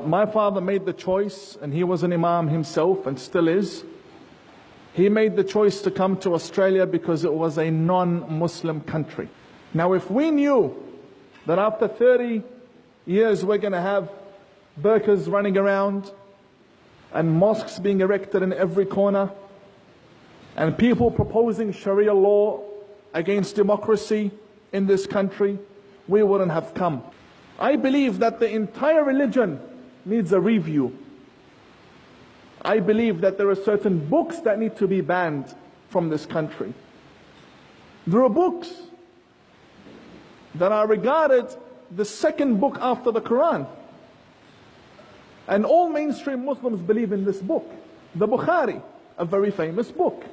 My father made the choice, and he was an imam himself and still is. He made the choice to come to Australia because it was a non-Muslim country. Now, if we knew that after 30 years we're going to have burqas running around and mosques being erected in every corner and people proposing Sharia law against democracy in this country, we wouldn't have come. I believe that the entire religion needs a review. I believe that there are certain books that need to be banned from this country. There are books that are regarded the second book after the Quran. And all mainstream Muslims believe in this book. The Bukhari, a very famous book.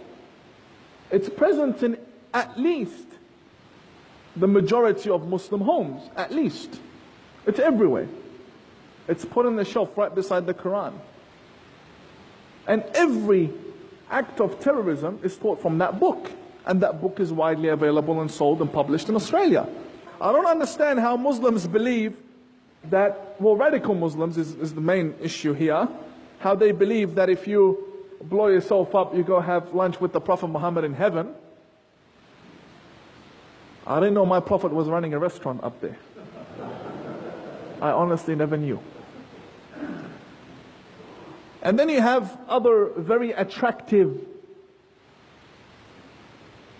It's present in at least the majority of Muslim homes, at least. It's everywhere. It's put on the shelf right beside the Quran. And every act of terrorism is taught from that book. And that book is widely available and sold and published in Australia. I don't understand how Muslims believe that, well, radical Muslims is the main issue here, how they believe that if you blow yourself up, you go have lunch with the Prophet Muhammad in heaven. I didn't know my Prophet was running a restaurant up there. I honestly never knew. And then you have other very attractive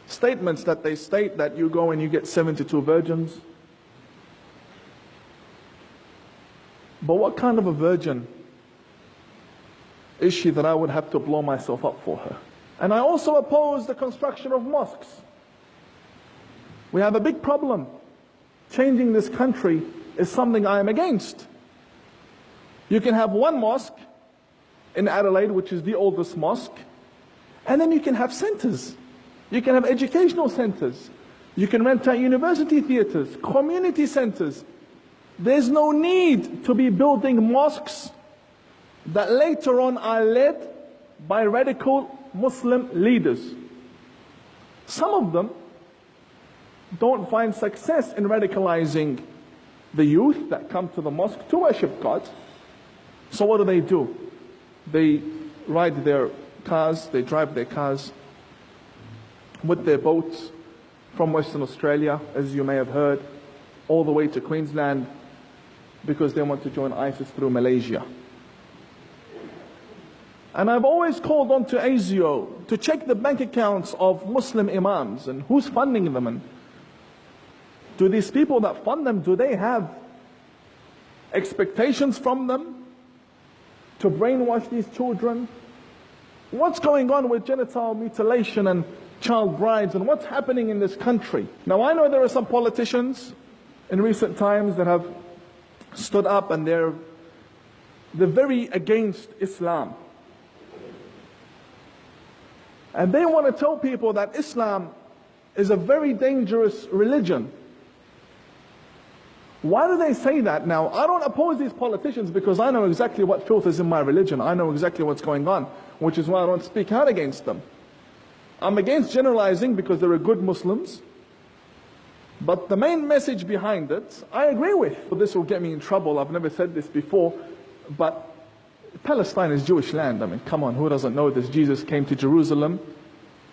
statements that they state, that you go and you get 72 virgins. But what kind of a virgin is she that I would have to blow myself up for her? And I also oppose the construction of mosques. We have a big problem. Changing this country is something I am against. You can have one mosque in Adelaide, which is the oldest mosque, and then you can have centers. You can have educational centers. You can rent out university theaters, community centers. There's no need to be building mosques that later on are led by radical Muslim leaders. Some of them don't find success in radicalizing the youth that come to the mosque to worship God. So what do? They ride their cars, they drive their cars with their boats from Western Australia, as you may have heard, all the way to Queensland, because they want to join ISIS through Malaysia. And I've always called on to ASIO to check the bank accounts of Muslim imams and who's funding them. And do these people that fund them, do they have expectations from them to brainwash these children? What's going on with genital mutilation and child brides, and what's happening in this country? Now, I know there are some politicians in recent times that have stood up and they're very against Islam. And they want to tell people that Islam is a very dangerous religion. Why do they say that now? I don't oppose these politicians because I know exactly what filth is in my religion. I know exactly what's going on, which is why I don't speak out against them. I'm against generalizing because there are good Muslims. But the main message behind it, I agree with. This will get me in trouble. I've never said this before, but Palestine is Jewish land. I mean, come on, who doesn't know this? Jesus came to Jerusalem.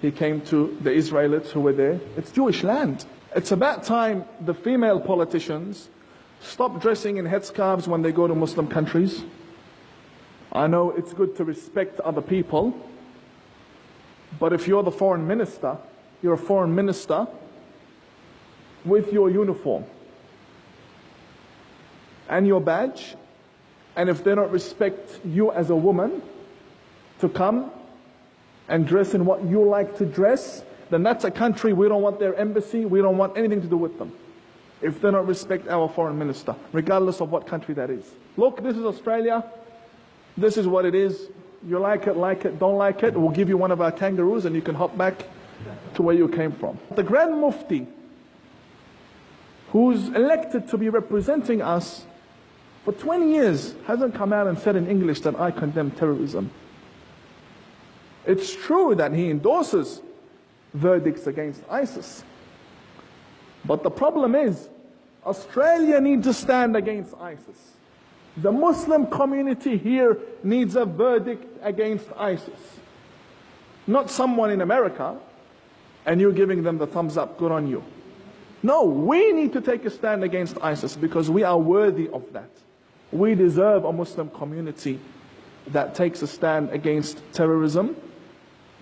He came to the Israelites who were there. It's Jewish land. It's about time the female politicians stop dressing in headscarves when they go to Muslim countries. I know it's good to respect other people, but if you're the foreign minister, you're a foreign minister with your uniform and your badge, and if they don't respect you as a woman to come and dress in what you like to dress, then that's a country we don't want their embassy, we don't want anything to do with them. If they don't respect our foreign minister, regardless of what country that is. Look, this is Australia. This is what it is. You like it, don't like it. We'll give you one of our kangaroos and you can hop back to where you came from. The Grand Mufti, who's elected to be representing us for 20 years, hasn't come out and said in English that I condemn terrorism. It's true that he endorses verdicts against ISIS. But the problem is, Australia needs to stand against ISIS. The Muslim community here needs a verdict against ISIS. Not someone in America and you giving them the thumbs up, good on you. No, we need to take a stand against ISIS because we are worthy of that. We deserve a Muslim community that takes a stand against terrorism,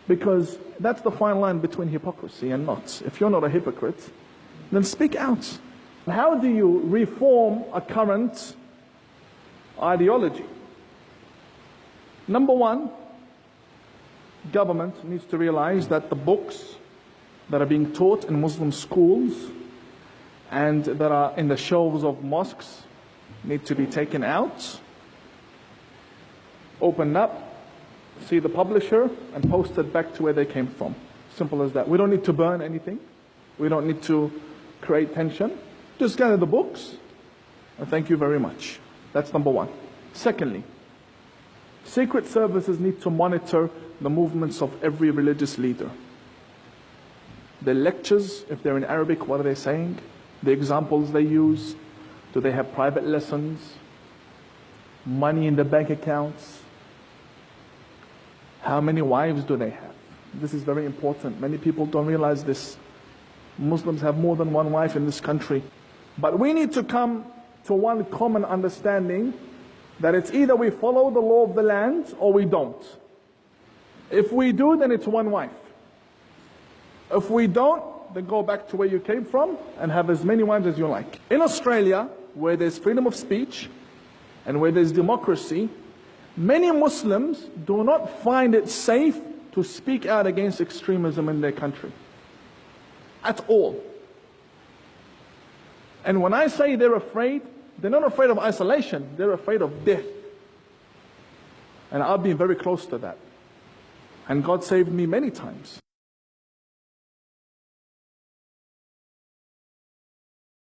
because that's the fine line between hypocrisy and not. If you're not a hypocrite, then speak out. How do you reform a current ideology? Number one, government needs to realize that the books that are being taught in Muslim schools and that are in the shelves of mosques need to be taken out, opened up, see the publisher, and posted back to where they came from. Simple as that. We don't need to burn anything. We don't need to create tension. Just gather the books, and thank you very much. That's number one. Secondly, secret services need to monitor the movements of every religious leader. The lectures, if they're in Arabic, what are they saying? The examples they use. Do they have private lessons? Money in the bank accounts? How many wives do they have? This is very important. Many people don't realize this. Muslims have more than one wife in this country. But we need to come to one common understanding that it's either we follow the law of the land or we don't. If we do, then it's one wife. If we don't, then go back to where you came from and have as many wives as you like. In Australia, where there's freedom of speech and where there's democracy, many Muslims do not find it safe to speak out against extremism in their country. At all. And when I say they're afraid, they're not afraid of isolation, they're afraid of death. And I've been very close to that. And God saved me many times.